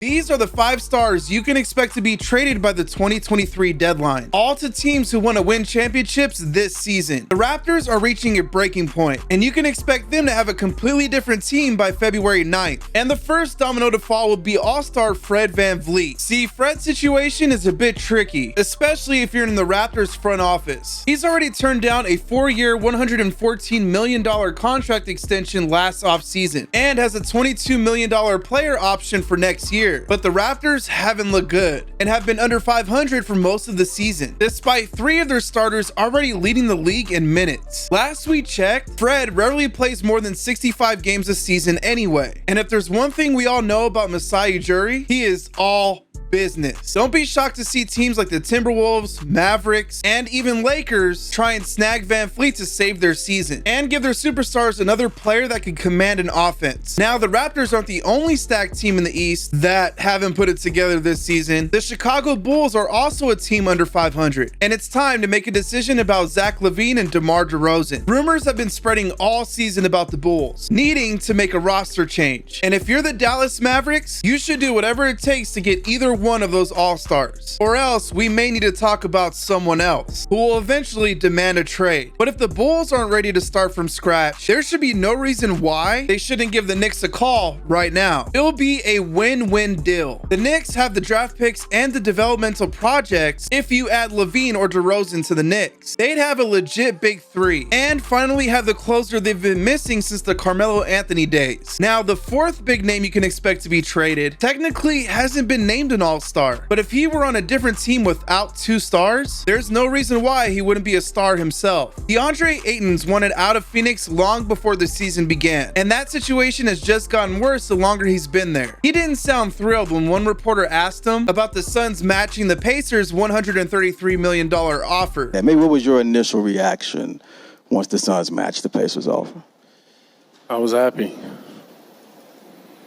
These are the 5 stars you can expect to be traded by the 2023 deadline, all to teams who want to win championships this season. The Raptors are reaching a breaking point, and you can expect them to have a completely different team by February 9th. And the first domino to fall will be All-Star Fred VanVleet. See, Fred's situation is a bit tricky, especially if you're in the Raptors front office. He's already turned down a 4-year, $114 million contract extension last offseason, and has a $22 million player option for next year. But the Raptors haven't looked good and have been under 500 for most of the season, despite 3 of their starters already leading the league in minutes. Last we checked, Fred rarely plays more than 65 games a season anyway. And if there's one thing we all know about Masai Ujiri, he is all business. Don't be shocked to see teams like the Timberwolves, Mavericks, and even Lakers try and snag VanVleet to save their season and give their superstars another player that can command an offense. Now, the Raptors aren't the only stacked team in the East that haven't put it together this season. The Chicago Bulls are also a team under 500, and it's time to make a decision about Zach LaVine and DeMar DeRozan. Rumors have been spreading all season about the Bulls needing to make a roster change, and if you're the Dallas Mavericks, you should do whatever it takes to get either one of those all-stars, or else we may need to talk about someone else who will eventually demand a trade. But if the Bulls aren't ready to start from scratch, there should be no reason why they shouldn't give the Knicks a call right now. It'll be a win-win deal. The Knicks have the draft picks and the developmental projects. If you add LaVine or DeRozan to the Knicks, they'd have a legit big 3 and finally have the closer they've been missing since the Carmelo Anthony days. Now, the 4th big name you can expect to be traded technically hasn't been named an all-star, but if he were on a different team without 2 stars, there's no reason why he wouldn't be a star himself. DeAndre Ayton's wanted out of Phoenix long before the season began, and that situation has just gotten worse the longer he's been there. He didn't sound thrilled when one reporter asked him about the Suns matching the Pacers' $133 million offer. Yeah, maybe what was your initial reaction once the Suns matched the Pacers offer? I was happy.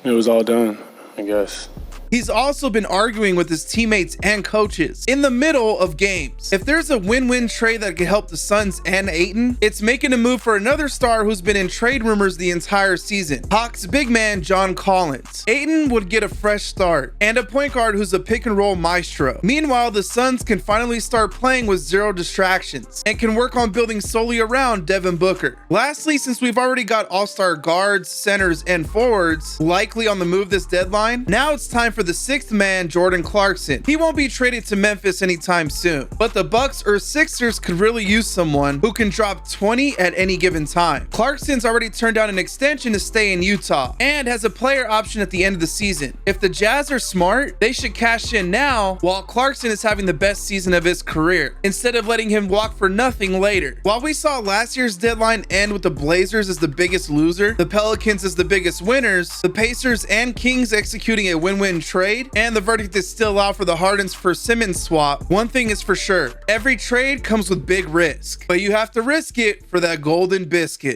It was all done, I guess. He's also been arguing with his teammates and coaches in the middle of games. If there's a win-win trade that could help the Suns and Ayton, it's making a move for another star who's been in trade rumors the entire season, Hawks big man John Collins. Ayton would get a fresh start and a point guard who's a pick-and-roll maestro. Meanwhile, the Suns can finally start playing with 0 distractions and can work on building solely around Devin Booker. Lastly, since we've already got all-star guards, centers, and forwards likely on the move this deadline, now it's time for the 6th man, Jordan Clarkson. He won't be traded to Memphis anytime soon, but the Bucks or Sixers could really use someone who can drop 20 at any given time. Clarkson's already turned down an extension to stay in Utah and has a player option at the end of the season. If the Jazz are smart, they should cash in now while Clarkson is having the best season of his career, instead of letting him walk for nothing later. While we saw last year's deadline end with the Blazers as the biggest loser, the Pelicans as the biggest winners, the Pacers and Kings executing a win-win trade, and the verdict is still out for the Hardens for Simmons swap, one thing is for sure: every trade comes with big risk, but you have to risk it for that golden biscuit.